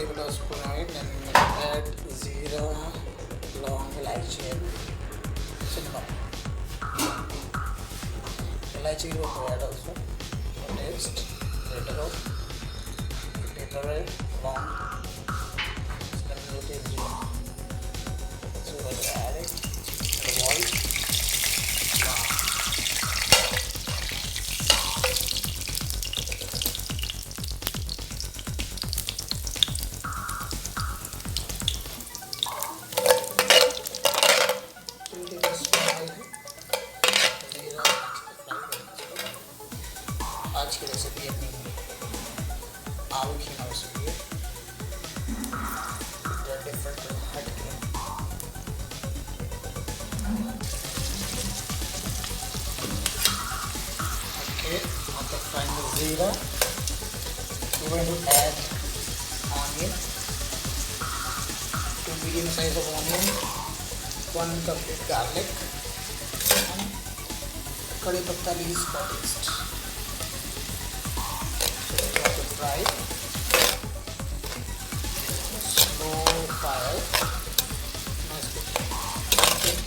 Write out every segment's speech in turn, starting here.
tablespoon oil, then add zira, long elaichi and cinnamon. Elaichi will add also for taste. Later on, pepper, long. So we'll add it to the wall. आज की recipe अपनी आलू खीमा recipe है, different हट के। Okay, after frying the zira, we're going to add onion, 2 medium size of onion, 1 complete garlic, and curry patta leaves for taste. Fry slow fire, onion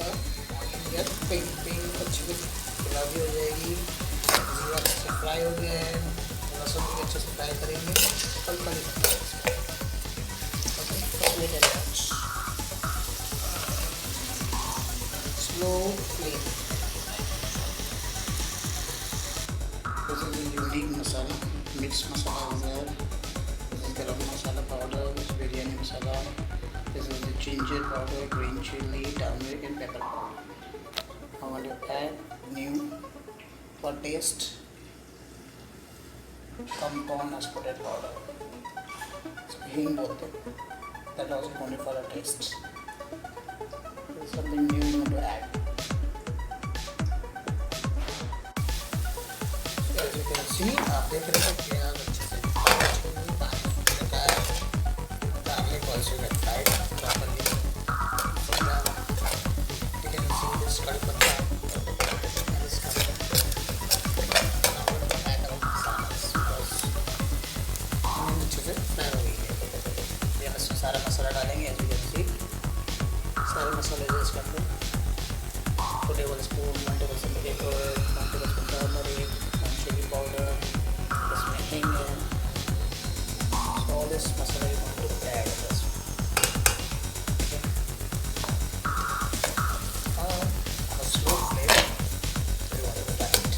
get pink अच्छी गुलाबी हो जाएगी, जीरा अच्छे से फ्राई हो गया है, लहसुन भी अच्छे से फ्राई करेंगे, हल्का slow flame. This is a unique masala. Mixed masala is there. This is Garam Masala powder, this is biryani masala. This is the ginger powder, green chilli, turmeric and pepper powder. I want to add new for taste compound aspartate powder. So hing bolte. That also only for a taste. This is something new you want to add. As you can see, आप देख रहे हैं प्याज अच्छे से garlic also get fried properly. You can see this curry patta and this curry. Now we're going to add our masalas because onion अच्छे से fry हो गई है. ये सारा मसाला डालेंगे. As you can see, सारे मसाले जो इसके अंदर 2 tablespoon, 1 tablespoon pepper, 1 tablespoon turmeric, chili powder, इसमें हिंग है. So all this masala you want to add in this. Okay. On a slow flame, you want to fry it.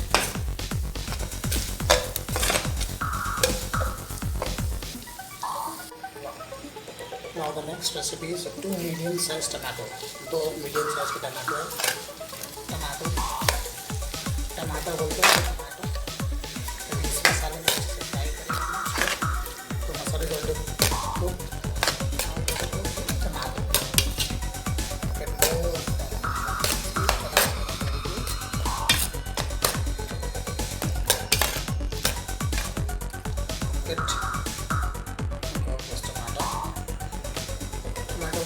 Now the next recipe is 2 medium-sized tomato. 2 medium-sized tomato. टमाटर बोलते हैं tomato. इस मसाले में अच्छे से फ्राई करेंगे तो मसाले डाल दो टमाटो. टमाटो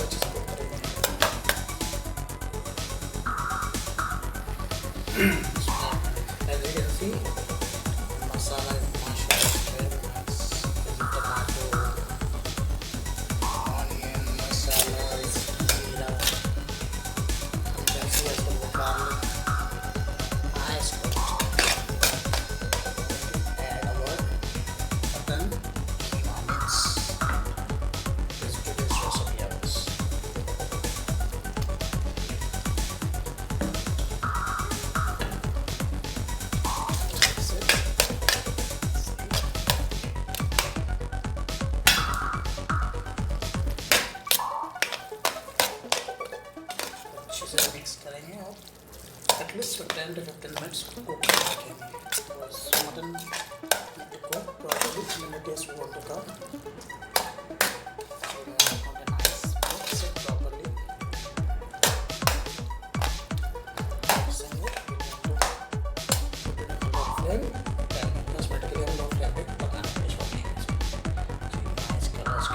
अच्छे से कुक करेंगे. As you can see, masala is mashed very nice. Tomato, onion, masala, zira. You can see as well the garlic. Nice cooked. Add our mutton keema mix. This is today's recipe of this. Mix करेंगे और at least for 10 to 15 minutes cook करेंगे. Because mutton need to cook properly, then the taste will want to come. So we want to nice mix it properly. Mixing it, we want to put it on low flame. Then cosmetically on low flame it पकाना finish हो गया. Nice colors के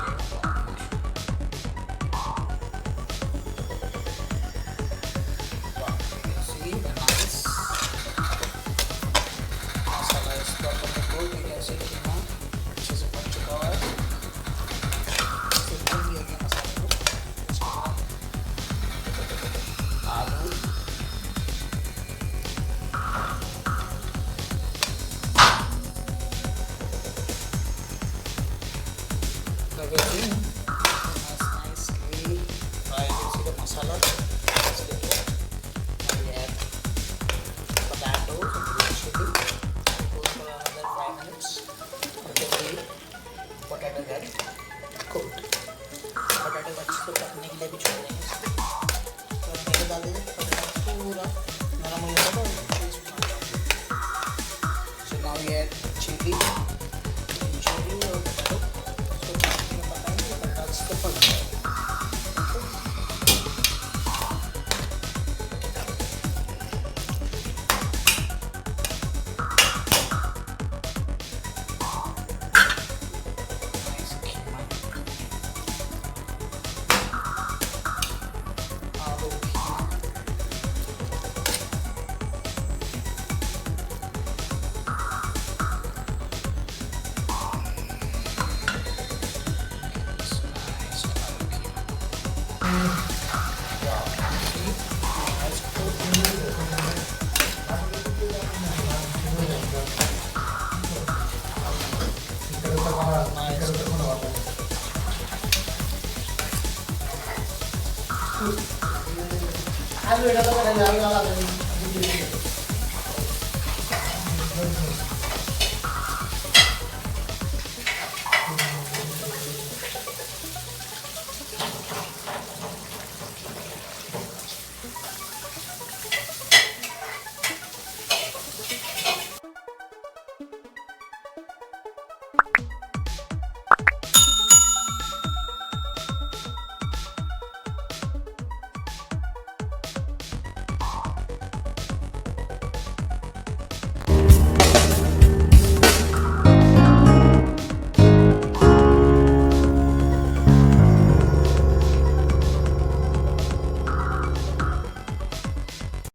masala. Let's get it. Now we add potatoes and green chilli. Cook for another 5 minutes until the potato get cooked. Potato को अच्छे से पकने के लिए भी छोड़ देंगे इसको। तो पहले डाल देंगे पोटैटो पूरा नरम हो जाएगा तो टेस्ट आ जाएगा। So now we add chili और पोटैटो इसको पानी में पकाएंगे पोटैटो इसको पक जाएगा।